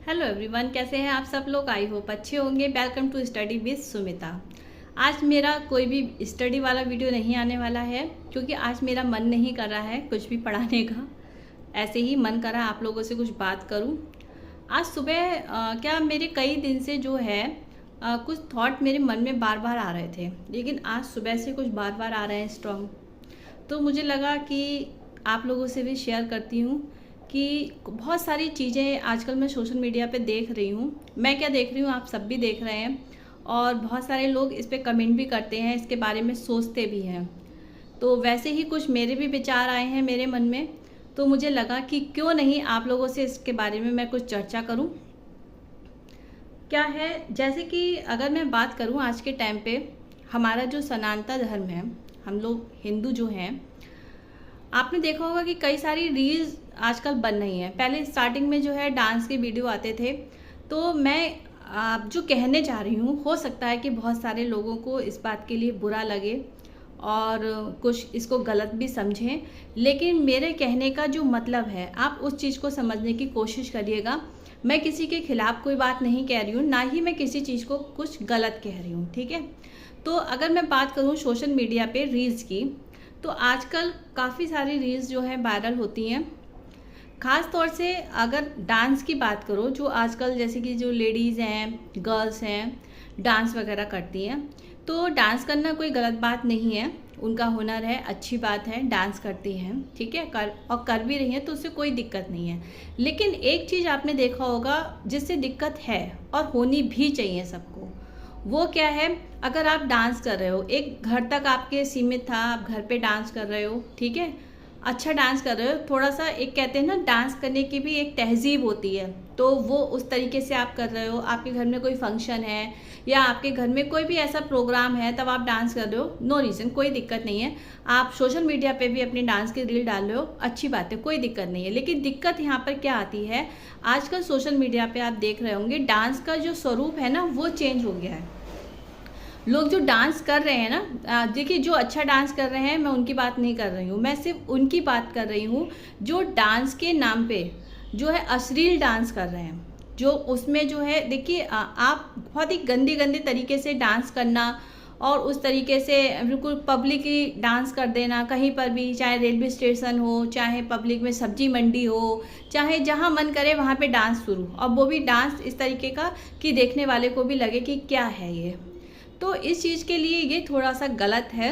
Hello everyone, कैसे हैं आप सब लोग। आई होप अच्छे होंगे। Welcome to study with Sumita. आज मेरा कोई भी स्टडी वाला वीडियो नहीं आने वाला है क्योंकि आज मेरा मन नहीं कर रहा है कुछ भी पढ़ाने का। ऐसे ही मन करा आप लोगों से कुछ बात करूं। आज सुबह क्या मेरे कई दिन से जो है कुछ थॉट मेरे मन में बार बार आ रहे थे, लेकिन आज सुबह से कुछ बार बार आ रहे हैं स्ट्रॉन्ग। तो मुझे लगा कि आप लोगों से भी शेयर करती हूँ कि बहुत सारी चीज़ें आजकल मैं सोशल मीडिया पे देख रही हूँ। मैं क्या देख रही हूँ, आप सब भी देख रहे हैं और बहुत सारे लोग इस पे कमेंट भी करते हैं, इसके बारे में सोचते भी हैं। तो वैसे ही कुछ मेरे भी विचार आए हैं मेरे मन में, तो मुझे लगा कि क्यों नहीं आप लोगों से इसके बारे में मैं कुछ चर्चा करूँ। क्या है, जैसे कि अगर मैं बात करूँ आज के टाइम पे हमारा जो सनातन धर्म है, हम लोग हिंदू जो हैं, आपने देखा होगा कि कई सारी रील्स आजकल बन रही हैं। पहले स्टार्टिंग में जो है डांस के वीडियो आते थे। तो मैं जो कहने जा रही हूँ, हो सकता है कि बहुत सारे लोगों को इस बात के लिए बुरा लगे और कुछ इसको गलत भी समझें, लेकिन मेरे कहने का जो मतलब है आप उस चीज़ को समझने की कोशिश करिएगा। मैं किसी के खिलाफ कोई बात नहीं कह रही हूँ, ना ही मैं किसी चीज़ को कुछ गलत कह रही हूँ, ठीक है। तो अगर मैं बात करूँ सोशल मीडिया पे रील्स की, तो आजकल काफ़ी सारी रील्स जो है वायरल होती हैं। ख़ास तौर से अगर डांस की बात करो, जो आजकल जैसे कि जो लेडीज़ हैं, गर्ल्स हैं, डांस वगैरह करती हैं, तो डांस करना कोई गलत बात नहीं है, उनका हुनर है, अच्छी बात है, डांस करती हैं, ठीक है, कर भी रही हैं, तो उससे कोई दिक्कत नहीं है। लेकिन एक चीज़ आपने देखा होगा जिससे दिक्कत है और होनी भी चाहिए सबको, वो क्या है, अगर आप डांस कर रहे हो, एक घर तक आपके सीमित था, आप घर पे डांस कर रहे हो, ठीक है, अच्छा डांस कर रहे हो, थोड़ा सा एक कहते हैं ना, डांस करने की भी एक तहजीब होती है, तो वो उस तरीके से आप कर रहे हो। आपके घर में कोई फंक्शन है या आपके घर में कोई भी ऐसा प्रोग्राम है, तब आप डांस कर रहे हो, नो रीज़न, कोई दिक्कत नहीं है। आप सोशल मीडिया पे भी अपनी डांस की रील डाल रहे हो, अच्छी बात है, कोई दिक्कत नहीं है। लेकिन दिक्कत यहाँ पर क्या आती है, आजकल सोशल मीडिया पर आप देख रहे होंगे डांस का जो स्वरूप है ना, वो चेंज हो गया है। लोग जो डांस कर रहे हैं ना, देखिए, जो अच्छा डांस कर रहे हैं, मैं उनकी बात नहीं कर रही हूँ, मैं सिर्फ उनकी बात कर रही हूँ जो डांस के नाम पे जो है अश्लील डांस कर रहे हैं। जो उसमें जो है, देखिए, आप बहुत ही गंदे गंदे तरीके से डांस करना और उस तरीके से बिल्कुल पब्लिकली डांस कर देना कहीं पर भी, चाहे रेलवे स्टेशन हो, चाहे पब्लिक में सब्जी मंडी हो, चाहे जहाँ मन करे वहाँ पे डांस शुरू, और वो भी डांस इस तरीके का कि देखने वाले को भी लगे कि क्या है ये। तो इस चीज़ के लिए ये थोड़ा सा गलत है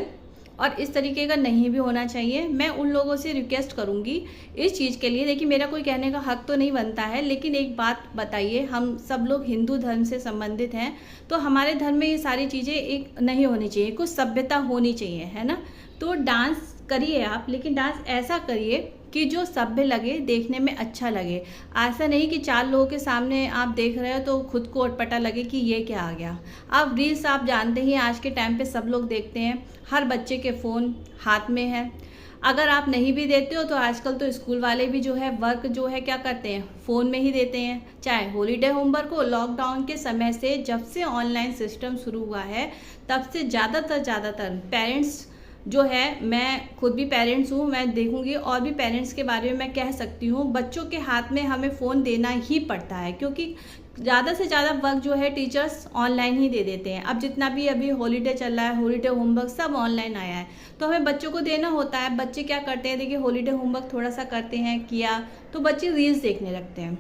और इस तरीके का नहीं भी होना चाहिए। मैं उन लोगों से रिक्वेस्ट करूँगी इस चीज़ के लिए। देखिए, मेरा कोई कहने का हक तो नहीं बनता है, लेकिन एक बात बताइए, हम सब लोग हिंदू धर्म से संबंधित हैं, तो हमारे धर्म में ये सारी चीज़ें एक नहीं होनी चाहिए, कुछ सभ्यता होनी चाहिए, है ना। तो डांस करिए आप, लेकिन डांस ऐसा करिए कि जो सभ्य लगे, देखने में अच्छा लगे। ऐसा नहीं कि चार लोगों के सामने आप देख रहे हो तो खुद को अटपटा लगे कि ये क्या आ गया। अब रील्स आप जानते ही आज के टाइम पे सब लोग देखते हैं, हर बच्चे के फ़ोन हाथ में है। अगर आप नहीं भी देते हो तो आजकल तो स्कूल वाले भी जो है वर्क जो है क्या करते हैं, फ़ोन में ही देते हैं। चाहे हॉलीडे होमवर्क हो, लॉकडाउन के समय से जब से ऑनलाइन सिस्टम शुरू हुआ है, तब से ज़्यादातर पेरेंट्स जो है, मैं खुद भी पेरेंट्स हूँ, मैं देखूंगी और भी पेरेंट्स के बारे में मैं कह सकती हूँ, बच्चों के हाथ में हमें फ़ोन देना ही पड़ता है, क्योंकि ज़्यादा से ज़्यादा वर्क जो है टीचर्स ऑनलाइन ही दे देते हैं। अब जितना भी अभी हॉलीडे चल रहा है, हॉलीडे होमवर्क सब ऑनलाइन आया है, तो हमें बच्चों को देना होता है। बच्चे क्या करते हैं, देखिए, हॉलीडे होमवर्क थोड़ा सा करते हैं, किया तो बच्चे रील्स देखने लगते हैं।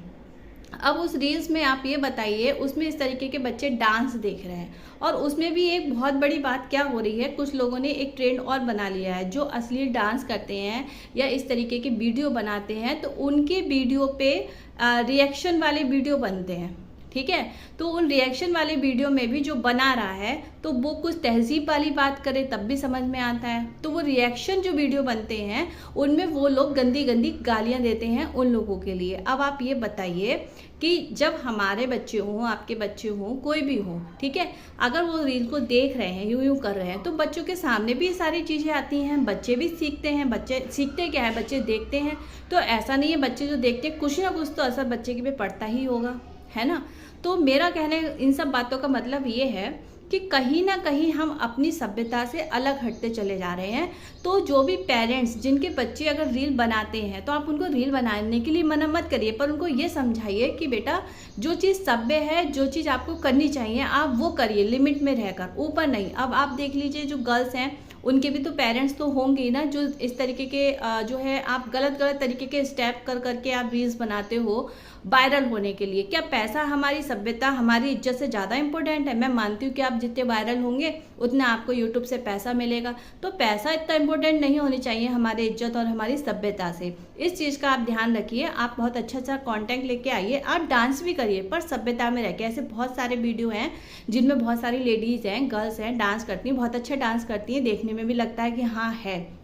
अब उस रील्स में आप ये बताइए, उसमें इस तरीके के बच्चे डांस देख रहे हैं, और उसमें भी एक बहुत बड़ी बात क्या हो रही है, कुछ लोगों ने एक ट्रेंड और बना लिया है, जो अश्लील डांस करते हैं या इस तरीके के वीडियो बनाते हैं, तो उनके वीडियो पे रिएक्शन वाले वीडियो बनते हैं, ठीक है। तो उन रिएक्शन वाले वीडियो में भी जो बना रहा है, तो वो कुछ तहजीब वाली बात करे तब भी समझ में आता है। तो वो रिएक्शन जो वीडियो बनते हैं, उनमें वो लोग गंदी गंदी गालियां देते हैं उन लोगों के लिए। अब आप ये बताइए कि जब हमारे बच्चे हों, आपके बच्चे हों, कोई भी हो, ठीक है, अगर वो रील को देख रहे हैं, यूं कर रहे हैं, तो बच्चों के सामने भी सारी चीज़ें आती हैं, बच्चे भी सीखते हैं। बच्चे सीखते क्या है, बच्चे देखते हैं। तो ऐसा नहीं है, बच्चे जो देखते हैं कुछ ना कुछ तो असर बच्चे के पे पड़ता ही होगा, है ना। तो मेरा कहने इन सब बातों का मतलब ये है कि कहीं ना कहीं हम अपनी सभ्यता से अलग हटते चले जा रहे हैं। तो जो भी पेरेंट्स जिनके बच्चे अगर रील बनाते हैं तो आप उनको रील बनाने के लिए मना मत करिए, पर उनको ये समझाइए कि बेटा जो चीज़ सभ्य है, जो चीज़ आपको करनी चाहिए आप वो करिए, लिमिट में रहकर, ऊपर नहीं। अब आप देख लीजिए जो गर्ल्स हैं उनके भी तो पेरेंट्स तो होंगे ही ना, जो इस तरीके के जो है आप गलत तरीके के स्टेप कर करके आप रील्स बनाते हो वायरल होने के लिए। क्या पैसा हमारी सभ्यता, हमारी इज्जत से ज़्यादा इंपॉर्टेंट है? मैं मानती हूँ कि आप जितने वायरल होंगे उतना आपको यूट्यूब से पैसा मिलेगा, तो पैसा इतना इंपॉर्टेंट नहीं होनी चाहिए हमारी इज्जत और हमारी सभ्यता से। इस चीज़ का आप ध्यान रखिए। आप बहुत अच्छा कॉन्टेंट लेके आइए, आप डांस भी करिए पर सभ्यता में रह के। ऐसे बहुत सारे वीडियो हैं जिनमें बहुत सारी लेडीज़ हैं, गर्ल्स हैं, डांस करती हैं, बहुत अच्छा डांस करती हैं, देखने में भी लगता है कि हाँ है,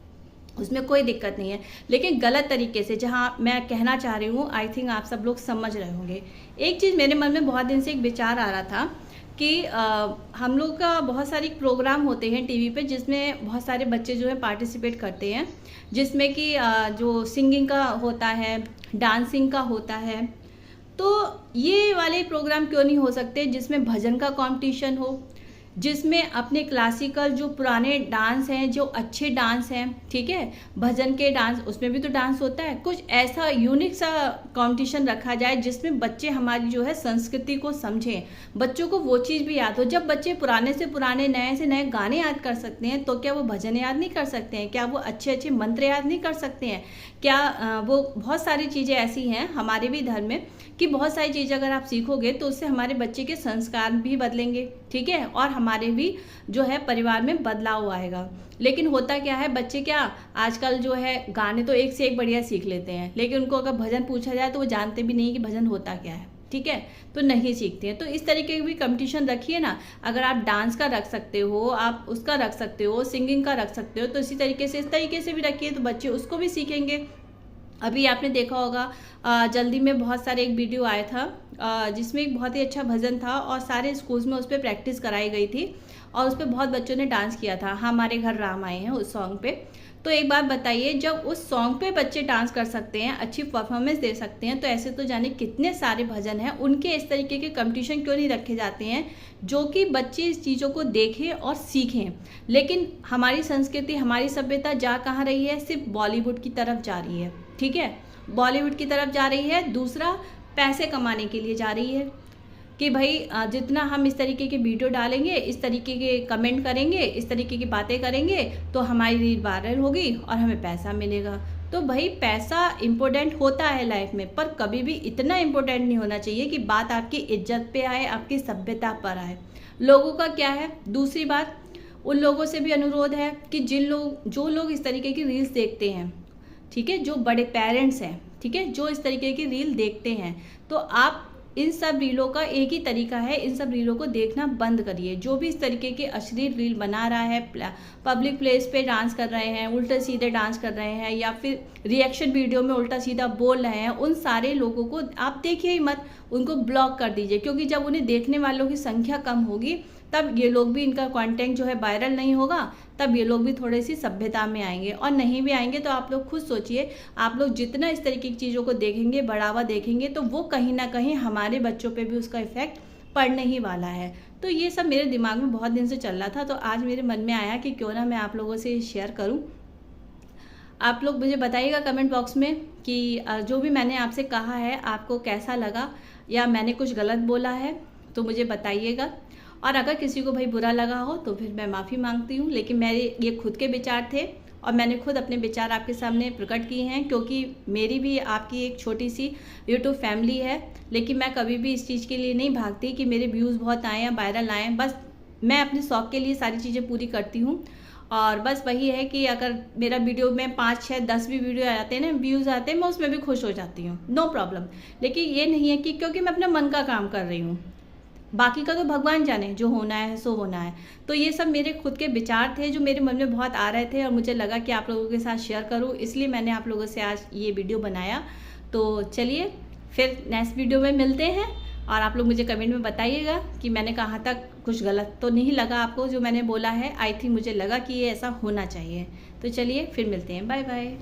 उसमें कोई दिक्कत नहीं है। लेकिन गलत तरीके से, जहाँ मैं कहना चाह रही हूँ, आई थिंक आप सब लोग समझ रहे होंगे। एक चीज़ मेरे मन में बहुत दिन से एक विचार आ रहा था कि हम लोग का बहुत सारे प्रोग्राम होते हैं टीवी पे जिसमें बहुत सारे बच्चे जो है पार्टिसिपेट करते हैं, जिसमें कि जो सिंगिंग का होता है, डांसिंग का होता है। तो ये वाले प्रोग्राम क्यों नहीं हो सकते जिसमें भजन का कंपटीशन हो, जिसमें अपने क्लासिकल जो पुराने डांस हैं, जो अच्छे डांस हैं, ठीक है, भजन के डांस, उसमें भी तो डांस होता है। कुछ ऐसा यूनिक सा कंपटीशन रखा जाए जिसमें बच्चे हमारी जो है संस्कृति को समझें, बच्चों को वो चीज़ भी याद हो। जब बच्चे पुराने से पुराने, नए से नए गाने याद कर सकते हैं तो क्या वो भजन याद नहीं कर सकते हैं? क्या वो अच्छे अच्छे मंत्र याद नहीं कर सकते हैं? क्या वो बहुत सारी चीज़ें ऐसी हैं हमारे भी धर्म में कि बहुत सारी चीज़ें अगर आप सीखोगे तो उससे हमारे बच्चे के संस्कार भी बदलेंगे, ठीक है, और हमारे भी जो है परिवार में बदलाव आएगा। लेकिन होता क्या है, बच्चे क्या आजकल जो है गाने तो एक से एक बढ़िया सीख लेते हैं, लेकिन उनको अगर भजन पूछा जाए तो वो जानते भी नहीं कि भजन होता क्या है, ठीक है, तो नहीं सीखते हैं। तो इस तरीके की भी कंपटीशन रखिए ना। अगर आप डांस का रख सकते हो, आप उसका रख सकते हो, सिंगिंग का रख सकते हो, तो इसी तरीके से, इस तरीके से भी रखिए तो बच्चे उसको भी सीखेंगे। अभी आपने देखा होगा जल्दी में बहुत सारे एक वीडियो आया था जिसमें एक बहुत ही अच्छा भजन था और सारे स्कूल्स में उस पर प्रैक्टिस कराई गई थी और उस पर बहुत बच्चों ने डांस किया था। हमारे घर राम आए हैं उस सॉन्ग पे। तो एक बात बताइए, जब उस सॉन्ग पे बच्चे डांस कर सकते हैं, अच्छी परफॉर्मेंस दे सकते हैं, तो ऐसे तो जाने कितने सारे भजन हैं, उनके इस तरीके के कंपटीशन क्यों नहीं रखे जाते हैं जो कि बच्चे इस चीज़ों को देखें और सीखें। लेकिन हमारी संस्कृति, हमारी सभ्यता जा कहाँ रही है? सिर्फ बॉलीवुड की तरफ जा रही है, ठीक है, बॉलीवुड की तरफ जा रही है। दूसरा, पैसे कमाने के लिए जा रही है कि भाई जितना हम इस तरीके के वीडियो डालेंगे, इस तरीके के कमेंट करेंगे, इस तरीके की बातें करेंगे तो हमारी रील वायरल होगी और हमें पैसा मिलेगा। तो भाई पैसा इम्पोर्टेंट होता है लाइफ में, पर कभी भी इतना इम्पोर्टेंट नहीं होना चाहिए कि बात आपकी इज्जत पे आए, आपकी सभ्यता पर आए। लोगों का क्या है? दूसरी बात, उन लोगों से भी अनुरोध है कि जो लोग इस तरीके की रील्स देखते हैं, ठीक है, जो बड़े पेरेंट्स हैं, ठीक है, जो इस तरीके की रील देखते हैं, तो आप इन सब रीलों का एक ही तरीका है, इन सब रीलों को देखना बंद करिए। जो भी इस तरीके की अश्लील रील बना रहा है, पब्लिक प्लेस पे डांस कर रहे हैं, उल्टे सीधे डांस कर रहे हैं, या फिर रिएक्शन वीडियो में उल्टा सीधा बोल रहे हैं, उन सारे लोगों को आप देखिए ही मत, उनको ब्लॉक कर दीजिए। क्योंकि जब उन्हें देखने वालों की संख्या कम होगी तब ये लोग भी, इनका कंटेंट जो है वायरल नहीं होगा, तब ये लोग भी थोड़ी सी सभ्यता में आएंगे। और नहीं भी आएंगे तो आप लोग खुद सोचिए, आप लोग जितना इस तरीके की चीज़ों को देखेंगे, बढ़ावा देखेंगे, तो वो कहीं ना कहीं हमारे बच्चों पे भी उसका इफेक्ट पड़ने ही वाला है। तो ये सब मेरे दिमाग में बहुत दिन से चल रहा था, तो आज मेरे मन में आया कि क्यों ना मैं आप लोगों से शेयर करूँ। आप लोग मुझे बताइएगा कमेंट बॉक्स में कि जो भी मैंने आपसे कहा है आपको कैसा लगा, या मैंने कुछ गलत बोला है तो मुझे बताइएगा। और अगर किसी को भाई बुरा लगा हो तो फिर मैं माफ़ी मांगती हूँ, लेकिन मेरे ये खुद के विचार थे और मैंने खुद अपने विचार आपके सामने प्रकट किए हैं, क्योंकि मेरी भी आपकी एक छोटी सी यूट्यूब फैमिली है। लेकिन मैं कभी भी इस चीज़ के लिए नहीं भागती कि मेरे व्यूज़ बहुत आएँ या वायरल आएँ, बस मैं अपने शौक़ के लिए सारी चीज़ें पूरी करती हूँ। और बस वही है कि अगर मेरा वीडियो में 5, 6, 10 भी वीडियो आते हैं ना, व्यूज़ आते हैं, मैं उसमें भी खुश हो जाती हूँ, नो प्रॉब्लम। लेकिन ये नहीं है कि क्योंकि मैं अपने मन का काम कर रही हूँ, बाकी का तो भगवान जाने, जो होना है सो होना है। तो ये सब मेरे खुद के विचार थे जो मेरे मन में बहुत आ रहे थे और मुझे लगा कि आप लोगों के साथ शेयर करूं, इसलिए मैंने आप लोगों से आज ये वीडियो बनाया। तो चलिए फिर नेक्स्ट वीडियो में मिलते हैं और आप लोग मुझे कमेंट में बताइएगा कि मैंने कहाँ तक कुछ गलत तो नहीं लगा आपको जो मैंने बोला है। आई थिंक मुझे लगा कि ये ऐसा होना चाहिए। तो चलिए फिर मिलते हैं, बाय बाय।